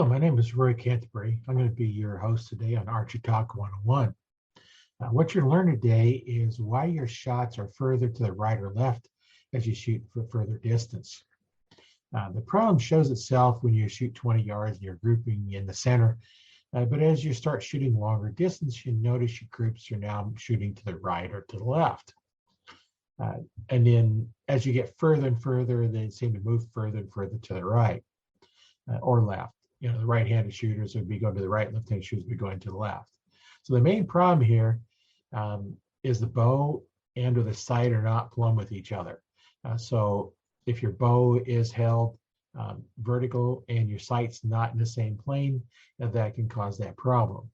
My name is Roy Canterbury. I'm going to be your host today on Archery Talk 101. What you're learning today is why your shots are further to the right or left as you shoot for further distance. The problem shows itself when you shoot 20 yards and you're grouping in the center, but as you start shooting longer distance, you notice your groups are now shooting to the right or to the left. And then as you get further and further, they seem to move further and further to the right or left. The right-handed shooters would be going to the right, left-handed shooters would be going to the left. So the main problem here is the bow and or the sight are not plumb with each other. So if your bow is held vertical and your sight's not in the same plane, that can cause that problem.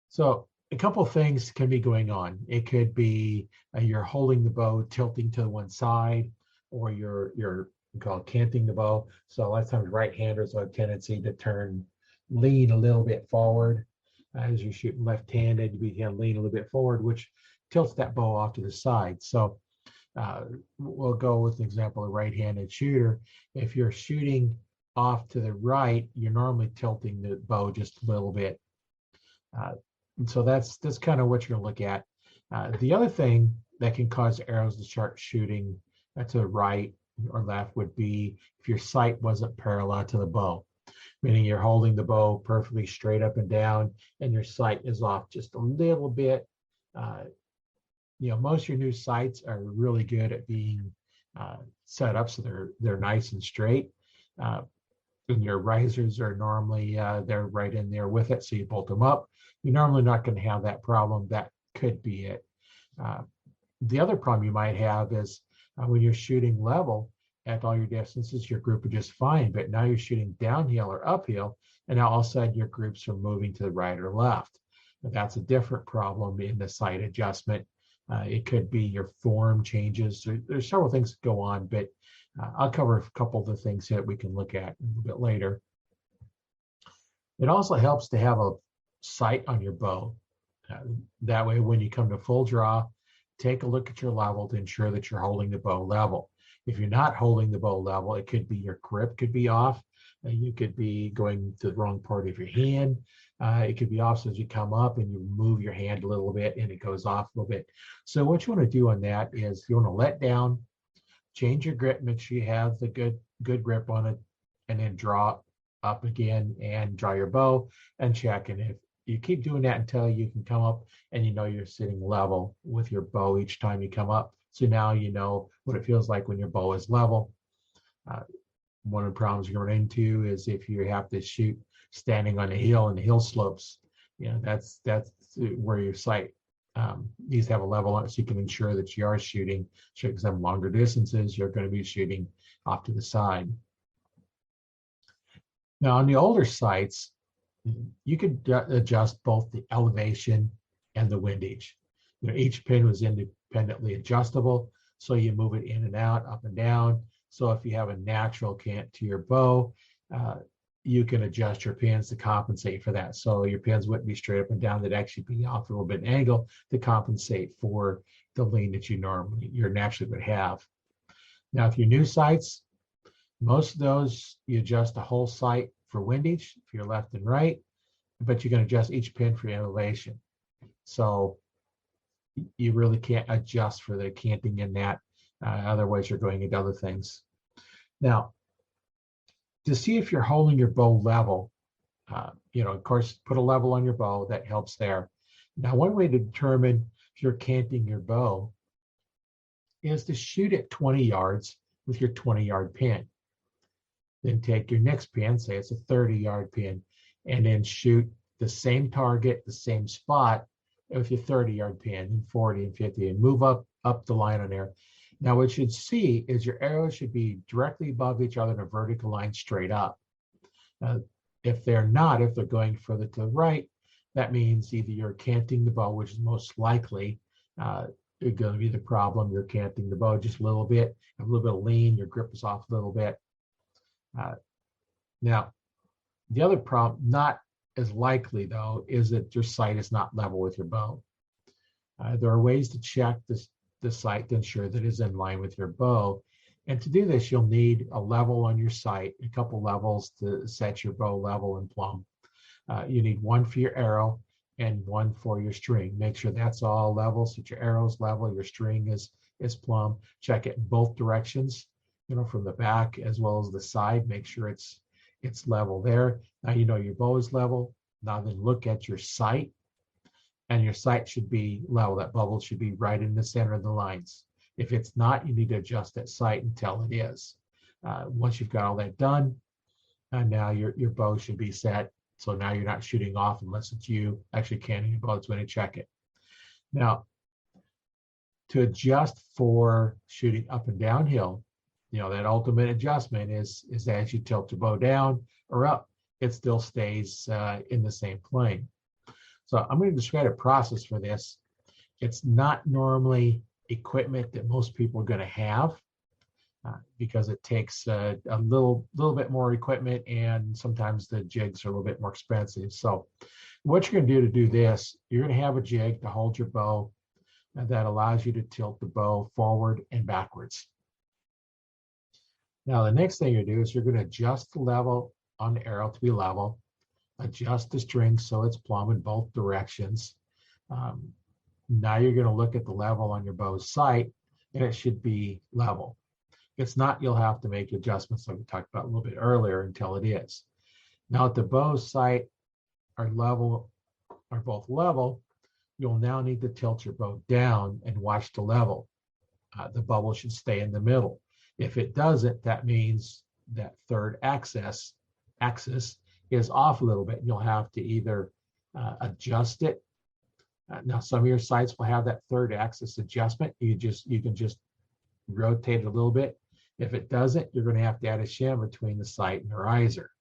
So a couple of things can be going on. It could be you're holding the bow tilting to one side, or you're called canting the bow. So a lot of times right-handers have a tendency to lean a little bit forward. As you're shooting left-handed, you can lean a little bit forward, which tilts that bow off to the side. So we'll go with an example of a right-handed shooter. If you're shooting off to the right, you're normally tilting the bow just a little bit. And so that's kind of what you're going to look at. The other thing that can cause arrows to start shooting to the right or left would be if your sight wasn't parallel to the bow, meaning you're holding the bow perfectly straight up and down and your sight is off just a little bit. Most of your new sights are really good at being set up so they're nice and straight. And your risers are normally they're right in there with it, so you bolt them up. You're normally not going to have that problem. That could be it. The other problem you might have is when you're shooting level at all your distances, your group are just fine, but now you're shooting downhill or uphill, and now all of a sudden your groups are moving to the right or left. But that's a different problem in the sight adjustment. It could be your form changes. There's several things that go on, but I'll cover a couple of the things that we can look at a little bit later. It also helps to have a sight on your bow. That way, when you come to full draw, take a look at your level to ensure that you're holding the bow level. If you're not holding the bow level, it could be your grip could be off. You could be going to the wrong part of your hand. It could be off, so as you come up and you move your hand a little bit and it goes off a little bit. So what you want to do on that is you want to let down, change your grip, make sure you have the good grip on it, and then draw up again and draw your bow and check. And if you keep doing that until you can come up and you're sitting level with your bow each time you come up. So now you know what it feels like when your bow is level. One of the problems you run into is if you have to shoot standing on a hill and the hill slopes, that's where your sight needs to have a level on it, so you can ensure that you are shooting some longer distances. You're going to be shooting off to the side. Now on the older sights, you could adjust both the elevation and the windage. Each pin was independently adjustable, so you move it in and out, up and down. So if you have a natural cant to your bow, you can adjust your pins to compensate for that. So your pins wouldn't be straight up and down; they'd actually be off a little bit an angle to compensate for the lean that you naturally would have. Now, if your new sights, most of those you adjust the whole sight for windage for your left and right, but you can adjust each pin for your elevation. So you really can't adjust for the canting in that. Otherwise, you're going into other things. Now, to see if you're holding your bow level, of course, put a level on your bow. That helps there. Now, one way to determine if you're canting your bow is to shoot at 20 yards with your 20-yard pin. Then take your next pin, say it's a 30-yard pin, and then shoot the same target, the same spot with your 30-yard pin, and 40 and 50, and move up the line on there. Now, what you should see is your arrows should be directly above each other in a vertical line straight up. If they're going further to the right, that means either you're canting the bow, which is most likely going to be the problem. You're canting the bow just a little bit, a little bit of lean, your grip is off a little bit. Now, the other problem, not as likely though, is that your sight is not level with your bow. There are ways to check the sight to ensure that it's in line with your bow. And to do this, you'll need a level on your sight, a couple levels to set your bow level and plumb. You need one for your arrow and one for your string. Make sure that's all level, so your arrow's level, your string is plumb. Check it in both directions, from the back as well as the side. Make sure it's level there. Now you know your bow is level. Now then look at your sight, and your sight should be level. That bubble should be right in the center of the lines. If it's not, you need to adjust that sight until it is. Once you've got all that done, and now your bow should be set. So now you're not shooting off unless it's you actually canning your bow. It's when you check it. Now, to adjust for shooting up and downhill, that ultimate adjustment is as you tilt your bow down or up, it still stays in the same plane. So I'm going to describe a process for this. It's not normally equipment that most people are going to have because it takes a little bit more equipment, and sometimes the jigs are a little bit more expensive. So what you're going to do this, you're going to have a jig to hold your bow that allows you to tilt the bow forward and backwards. Now the next thing you do is you're going to adjust the level on the arrow to be level, adjust the string so it's plumb in both directions. Now you're going to look at the level on your bow's sight, and it should be level. If it's not, you'll have to make adjustments like we talked about a little bit earlier until it is. Now if the bow's sight are both level, you'll now need to tilt your bow down and watch the level. The bubble should stay in the middle. If it doesn't, that means that third axis is off a little bit, and you'll have to either adjust it. Now some of your sights will have that third axis adjustment. You can just rotate it a little bit. If it doesn't, you're going to have to add a shim between the sight and the riser.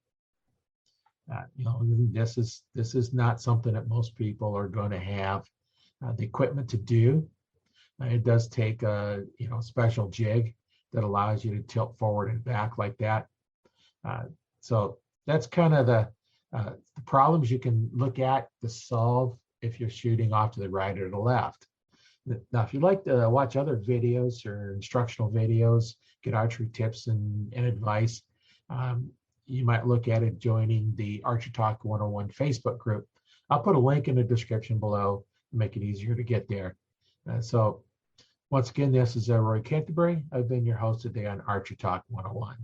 This is not something that most people are going to have the equipment to do. It does take a special jig that allows you to tilt forward and back like that. So that's kind of the problems you can look at to solve if you're shooting off to the right or the left. Now, if you'd like to watch other videos or instructional videos, get archery tips and advice, you might look at it joining the Archery Talk 101 Facebook group. I'll put a link in the description below to make it easier to get there. So once again, this is Roy Canterbury. I've been your host today on Archery Talk 101.